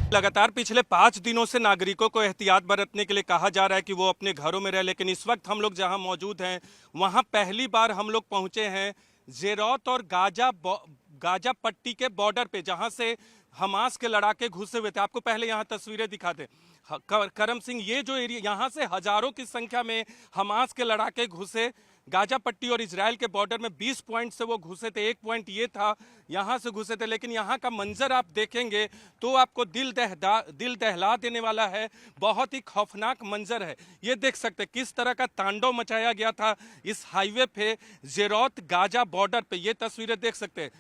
लगातार पिछले 5 दिनों से नागरिकों को एहतियात बरतने के लिए कहा जा रहा है कि वो अपने घरों में रहे, लेकिन इस वक्त हम लोग जहां मौजूद हैं वहां पहली बार हम लोग पहुंचे हैं ज़ेरौत और गाजा पट्टी के बॉर्डर पे, जहां से हमास के लड़ाके घुसे हुए थे। आपको पहले यहां तस्वीरें दिखाते। करम सिंह, ये जो एरिया, यहां से हजारों की संख्या में हमास के लड़ाके घुसे गाजा पट्टी और इजराइल के बॉर्डर में। 20 पॉइंट से वो घुसे थे, एक पॉइंट ये था यहाँ से घुसे थे, लेकिन यहाँ का मंजर आप देखेंगे तो आपको दिल दहला देने वाला है। बहुत ही खौफनाक मंजर है। ये देख सकते हैं किस तरह का तांडव मचाया गया था इस हाईवे पे, ज़ेरौत गाजा बॉर्डर पे। ये तस्वीरें देख सकते हैं,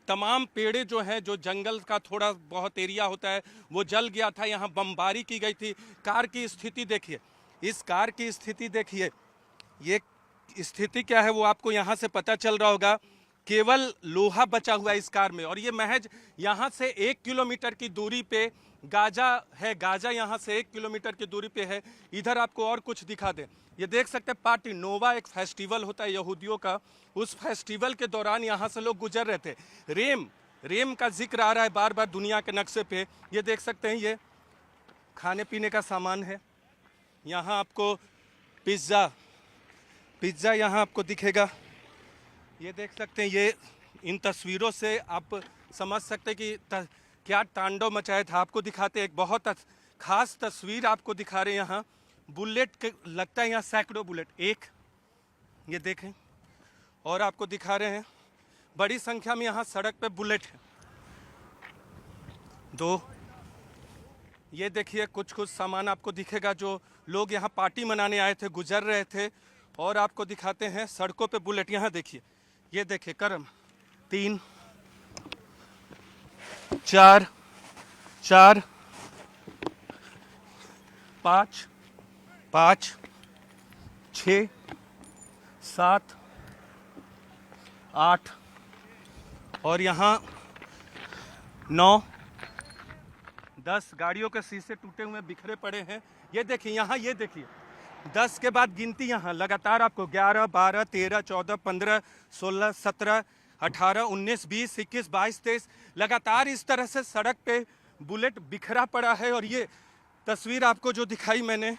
तमाम पेड़े जो हैं, जो जंगल का थोड़ा बहुत एरिया होता है, वो जल गया था। यहाँ बमबारी की गई थी। कार की स्थिति देखिए, इस कार की स्थिति देखिए। ये स्थिति क्या है वो आपको यहाँ से पता चल रहा होगा। केवल लोहा बचा हुआ है इस कार में, और ये महज यहाँ से 1 किलोमीटर की दूरी पे गाजा है। गाजा यहाँ से 1 किलोमीटर की दूरी पे है। इधर आपको और कुछ दिखा दें, ये देख सकते हैं पार्टी नोवा, एक फेस्टिवल होता है यहूदियों का। उस फेस्टिवल के दौरान यहाँ से लोग गुजर रहे थे। रेम का जिक्र आ रहा है बार बार दुनिया के नक्शे पे। ये देख सकते हैं, ये खाने पीने का सामान है। यहाँ आपको पिज्ज़ा यहाँ आपको दिखेगा। ये देख सकते हैं, ये इन तस्वीरों से आप समझ सकते हैं कि क्या तांडव मचाया था। आपको दिखाते हैं, एक बहुत खास तस्वीर आपको दिखा रहे हैं। यहाँ बुलेट के लगता है यहाँ सैकड़ों बुलेट, एक ये देखें, और आपको दिखा रहे हैं बड़ी संख्या में यहाँ सड़क पे बुलेट है। 2 ये देखिए, कुछ सामान आपको दिखेगा जो लोग यहाँ पार्टी मनाने आए थे, गुजर रहे थे। और आपको दिखाते हैं सड़कों पे बुलेट। यहाँ देखिए, ये देखिए करम 3 4 5 5 6 7 8 और यहाँ 9 10 गाड़ियों के शीशे टूटे हुए बिखरे पड़े हैं। ये देखिए यहाँ, ये देखिए 10 के बाद गिनती यहाँ लगातार आपको 11 12 13 14 15 16 17 18 19 20 21 22 23 लगातार इस तरह से सड़क पे बुलेट बिखरा पड़ा है। और ये तस्वीर आपको जो दिखाई मैंने,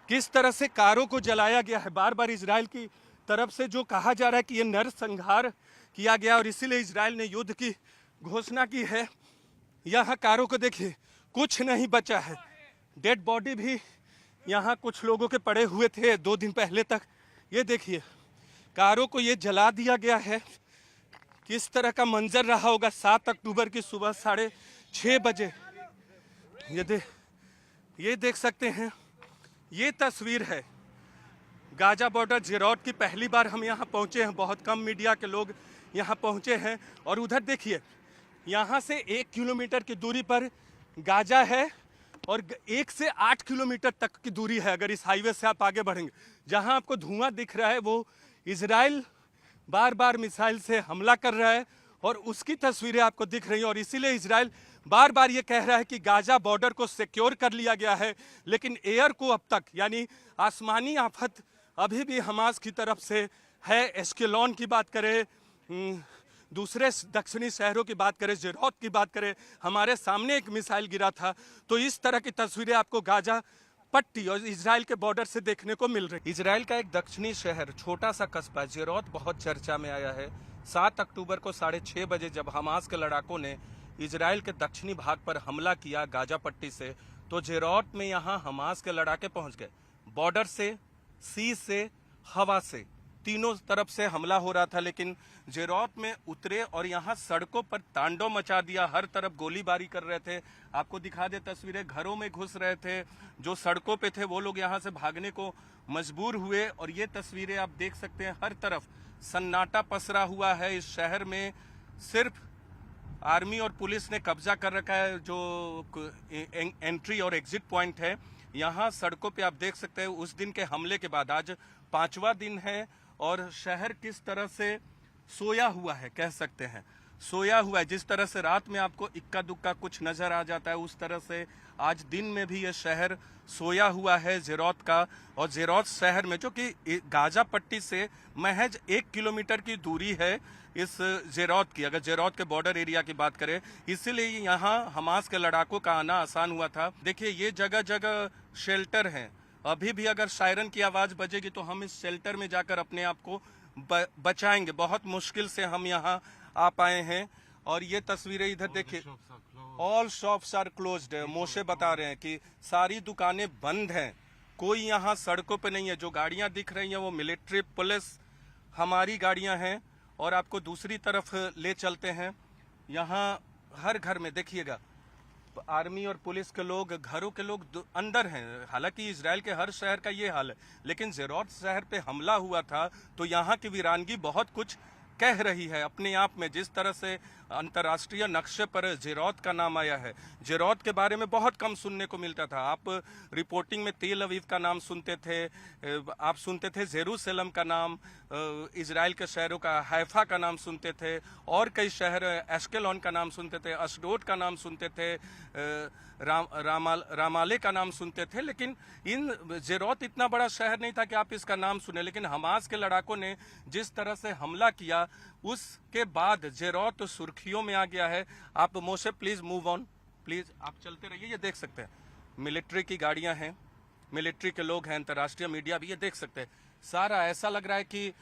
किस तरह से कारों को जलाया गया है। बार बार इजराइल की तरफ से जो कहा जा रहा है कि ये नरसंहार किया गया और इसीलिए इजराइल ने युद्ध की घोषणा की है। यहाँ कारों को देखिए, कुछ नहीं बचा है। डेड बॉडी भी यहाँ कुछ लोगों के पड़े हुए थे 2 दिन पहले तक। ये देखिए, कारों को ये जला दिया गया है। किस तरह का मंजर रहा होगा 7 अक्टूबर की सुबह 6:30 बजे। ये देख सकते हैं, ये तस्वीर है गाजा बॉर्डर ज़ेरौत की। पहली बार हम यहाँ पहुँचे हैं, बहुत कम मीडिया के लोग यहाँ पहुँचे हैं। और उधर देखिए, यहाँ से 1 किलोमीटर की दूरी पर गाजा है और 1 से 8 किलोमीटर तक की दूरी है अगर इस हाईवे से आप आगे बढ़ेंगे। जहाँ आपको धुआं दिख रहा है वो इजराइल बार बार मिसाइल से हमला कर रहा है और उसकी तस्वीरें आपको दिख रही हैं। और इसीलिए इजराइल बार बार ये कह रहा है कि गाजा बॉर्डर को सिक्योर कर लिया गया है, लेकिन एयर को अब तक, यानी आसमानी आफत अभी भी हमास की तरफ से है। एश्केलॉन की बात करें, दूसरे दक्षिणी शहरों की बात करें, ज़ेरौत की बात करें, हमारे सामने एक मिसाइल गिरा था। तो इस तरह की तस्वीरें आपको गाजा पट्टी और इजराइल के बॉर्डर से देखने को मिल रही। इजराइल का एक दक्षिणी शहर, छोटा सा कस्बा ज़ेरौत बहुत चर्चा में आया है। 7 अक्टूबर को 6:30 बजे जब हमास के लड़ाकों ने इजराइल के दक्षिणी भाग पर हमला किया गाजा पट्टी से, तो ज़ेरौत में यहाँ हमास के लड़ाके पहुंच गए। बॉर्डर से, सी से, हवा से, तीनों तरफ से हमला हो रहा था, लेकिन ज़ेरौत में उतरे और यहाँ सड़कों पर तांडव मचा दिया। हर तरफ गोलीबारी कर रहे थे। आपको दिखा दे तस्वीरें, घरों में घुस रहे थे। जो सड़कों पे थे वो लोग यहाँ से भागने को मजबूर हुए। और ये तस्वीरें आप देख सकते हैं, हर तरफ सन्नाटा पसरा हुआ है। इस शहर में सिर्फ आर्मी और पुलिस ने कब्जा कर रखा है। जो एंट्री और एग्जिट पॉइंट है यहाँ सड़कों पे आप देख सकते हैं। उस दिन के हमले के बाद आज 5वां दिन है और शहर किस तरह से सोया हुआ है कह सकते हैं। सोया हुआ है। जिस तरह से रात में आपको इक्का दुक्का कुछ नजर आ जाता है, उस तरह से आज दिन में भी ये शहर सोया हुआ है ज़ेरोत का। और ज़ेरोत शहर में, जो कि गाजा पट्टी से महज 1 किलोमीटर की दूरी है इस ज़ेरोत की, अगर ज़ेरोत के बॉर्डर एरिया की बात करें, इसीलिए यहाँ हमास के लड़ाकों का आना आसान हुआ था। देखिए ये जगह जगह शेल्टर हैं। अभी भी अगर सायरन की आवाज़ बजेगी तो हम इस शेल्टर में जाकर अपने आप को बचाएंगे। बहुत मुश्किल से हम यहाँ आ पाए हैं। और ये तस्वीरें इधर देखिए, ऑल शॉप्स आर क्लोज्ड है। मोशे बता रहे हैं कि सारी दुकानें बंद हैं, कोई यहाँ सड़कों पे नहीं है। जो गाड़ियाँ दिख रही हैं वो मिलिट्री पुलिस हमारी गाड़ियाँ हैं। और आपको दूसरी तरफ ले चलते हैं। यहाँ हर घर में देखिएगा आर्मी और पुलिस के लोग, घरों के लोग अंदर हैं। हालांकि इजराइल के हर शहर का ये हाल है, लेकिन ज़ेरोत शहर पे हमला हुआ था तो यहाँ की वीरानगी बहुत कुछ कह रही है अपने आप में। जिस तरह से अंतर्राष्ट्रीय नक्शे पर ज़ेरोत का नाम आया है, ज़ेरोत के बारे में बहुत कम सुनने को मिलता था। आप रिपोर्टिंग में तेल अवीव का नाम सुनते थे, आप सुनते थे जेरूसलम का नाम, इजराइल के शहरों का हैफा का नाम सुनते थे, और कई शहर एश्केलॉन का नाम सुनते थे, अशडोद का नाम सुनते थे, रामाले का नाम सुनते थे। लेकिन इन ज़ेरोत इतना बड़ा शहर नहीं था कि आप इसका नाम सुने। लेकिन हमास के लड़ाकों ने जिस तरह से हमला किया, उसके बाद ज़ेरोत सुर्खियों में आ गया है। आप मोशे प्लीज मूव ऑन, प्लीज आप चलते रहिए। ये देख सकते हैं मिलिट्री की गाड़ियां हैं, मिलिट्री के लोग हैं, अंतर्राष्ट्रीय मीडिया भी। ये देख सकते हैं सारा ऐसा लग रहा है कि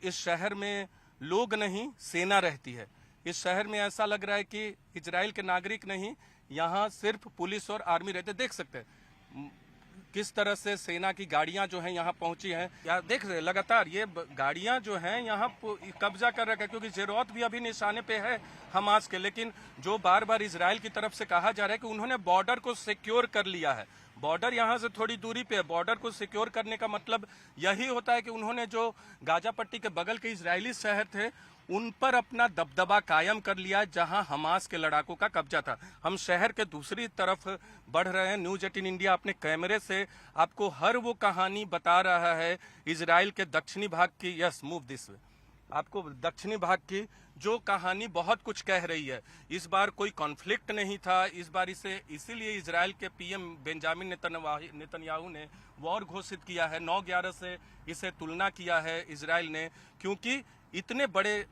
इस शहर में लोग नहीं, सेना रहती है। इस शहर में ऐसा लग रहा है कि इजराइल के नागरिक नहीं, यहाँ सिर्फ पुलिस और आर्मी रहते। देख सकते हैं किस तरह से सेना की गाड़ियां जो हैं यहाँ पहुंची हैं। या देख रहे लगातार ये गाड़ियां जो हैं यहाँ कब्जा कर रखा है, क्योंकि ज़ेरोत भी अभी निशाने पे है हमास के। लेकिन जो बार बार इजराइल की तरफ से कहा जा रहा है कि उन्होंने बॉर्डर को सिक्योर कर लिया है, बॉर्डर यहाँ से थोड़ी दूरी पे है। बॉर्डर को सिक्योर करने का मतलब यही होता है कि उन्होंने जो गाजा पट्टी के बगल के इजरायली शहर थे उन पर अपना दबदबा कायम कर लिया, जहां हमास के लड़ाकों का कब्जा था। हम शहर के दूसरी तरफ बढ़ रहे हैं। न्यूज 18 इंडिया अपने कैमरे से आपको हर वो कहानी बता रहा है इजराइल के दक्षिणी भाग की। Yes move this way. आपको दक्षिणी भाग की जो कहानी बहुत कुछ कह रही है। इस बार कोई कॉन्फ्लिक्ट नहीं था। इस बार इसीलिए इजराइल के पीएम बेंजामिन नेतन्याहू ने वॉर घोषित किया है। 9/11 से इसे तुलना किया है इजराइल ने, क्योंकि इतने बड़े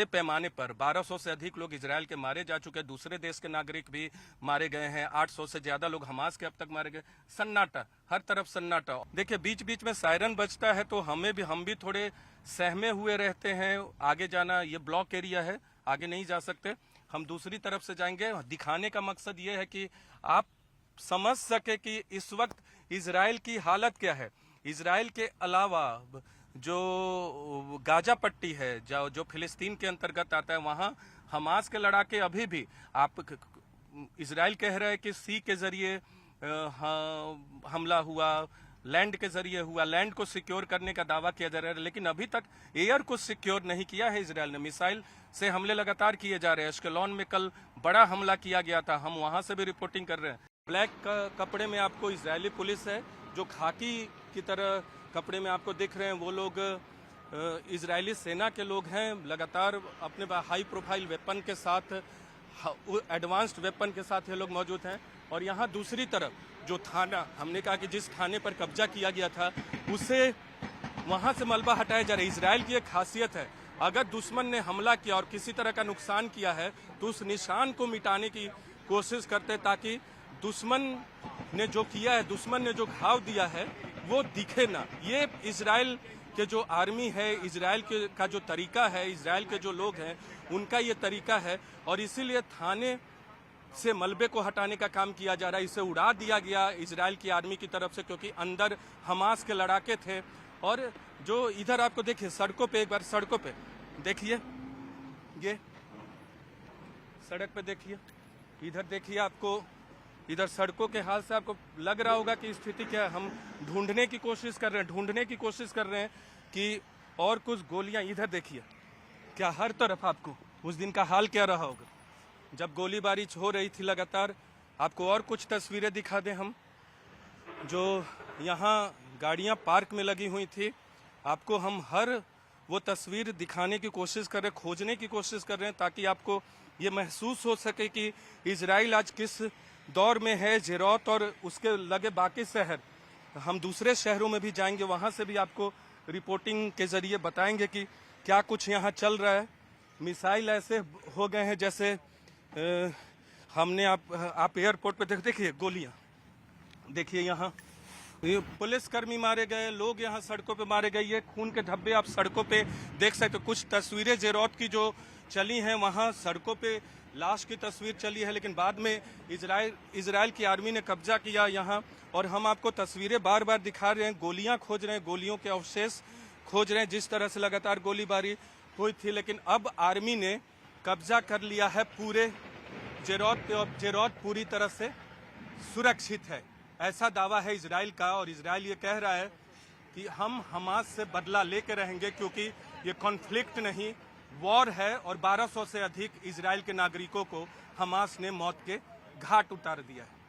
पैमाने पर 1200 से अधिक लोग इजराइल के मारे जा चुके हैं। दूसरे देश के नागरिक भी मारे गए हैं। 800 से ज्यादा लोग हमास के अब तक मारे गए। सन्नाटा, हर तरफ सन्नाटा। देखिए बीच बीच में सायरन बजता है तो हम भी थोड़े सहमे हुए रहते हैं। आगे जाना, ये ब्लॉक एरिया है, आगे नहीं जा सकते। हम दूसरी तरफ से जाएंगे। दिखाने का मकसद ये है कि आप समझ सके कि इस वक्त इजराइल की हालत क्या है। इजराइल के अलावा जो गाजा पट्टी है, जो फिलिस्तीन के अंतर्गत आता है, वहां हमास के लड़ाके अभी भी, आप इजराइल कह रहे हैं कि सी के जरिए हमला हुआ, लैंड के जरिए हुआ, लैंड को सिक्योर करने का दावा किया जा रहा है, लेकिन अभी तक एयर को सिक्योर नहीं किया है इजराइल ने। मिसाइल से हमले लगातार किए जा रहे हैं। एश्केलॉन में कल बड़ा हमला किया गया था, हम वहां से भी रिपोर्टिंग कर रहे हैं। ब्लैक कपड़े में आपको इजरायली पुलिस है, जो खाकी की तरह कपड़े में आपको दिख रहे हैं वो लोग इजरायली सेना के लोग हैं। लगातार अपने हाई प्रोफाइल वेपन के साथ, एडवांस्ड वेपन के साथ ये लोग मौजूद हैं। और यहाँ दूसरी तरफ जो थाना, हमने कहा कि जिस थाने पर कब्जा किया गया था उसे, वहाँ से मलबा हटाया जा रहा है। इजराइल की एक खासियत है, अगर दुश्मन ने हमला किया और किसी तरह का नुकसान किया है तो उस निशान को मिटाने की कोशिश करते, ताकि दुश्मन ने जो किया है, दुश्मन ने जो घाव दिया है वो दिखे ना। ये इजराइल के जो आर्मी है, इजराइल के का जो तरीका है, इजराइल के जो लोग हैं उनका ये तरीका है। और इसीलिए थाने से मलबे को हटाने का काम किया जा रहा है। इसे उड़ा दिया गया इजराइल की आर्मी की तरफ से, क्योंकि अंदर हमास के लड़ाके थे। और जो इधर आपको देखिए सड़कों पे, एक बार सड़कों पे देखिए, ये सड़क पे देखिए, इधर देखिए, आपको इधर सड़कों के हाल से आपको लग रहा होगा कि स्थिति क्या है। हम ढूंढने की कोशिश कर रहे हैं कि और कुछ गोलियां। इधर देखिए क्या हर तरफ आपको उस दिन का हाल क्या रहा होगा जब गोलीबारी हो रही थी लगातार। आपको और कुछ तस्वीरें दिखा दें हम, जो यहाँ गाड़ियाँ पार्क में लगी हुई थी। आपको हम हर वो तस्वीर दिखाने की कोशिश कर रहे हैं, खोजने की कोशिश कर रहे हैं, ताकि आपको ये महसूस हो सके कि इजराइल आज किस दौर में है। जेरौत और उसके लगे बाकी शहर, हम दूसरे शहरों में भी जाएंगे, वहाँ से भी आपको रिपोर्टिंग के ज़रिए बताएंगे कि क्या कुछ यहाँ चल रहा है। मिसाइल ऐसे हो गए हैं जैसे हमने आप एयरपोर्ट पे देखिए गोलियाँ, देखिए यहाँ ये पुलिसकर्मी मारे गए, लोग यहाँ सड़कों पे मारे गए, ये खून के धब्बे आप सड़कों पे देख सकते हो। कुछ तस्वीरें जेरौत की जो चली हैं, वहाँ सड़कों पे लाश की तस्वीर चली है, लेकिन बाद में इजराइल की आर्मी ने कब्जा किया यहाँ। और हम आपको तस्वीरें बार बार दिखा रहे हैं, गोलियां खोज रहे हैं, गोलियों के अवशेष खोज रहे हैं, जिस तरह से लगातार गोलीबारी हुई थी। लेकिन अब आर्मी ने कब्जा कर लिया है पूरे जेरौत पे, और जेरौत पूरी तरह से सुरक्षित है, ऐसा दावा है इजराइल का। और इजराइल ये कह रहा है कि हम हमास से बदला लेके रहेंगे, क्योंकि ये कॉन्फ्लिक्ट नहीं, वॉर है। और 1200 से अधिक इजराइल के नागरिकों को हमास ने मौत के घाट उतार दिया है।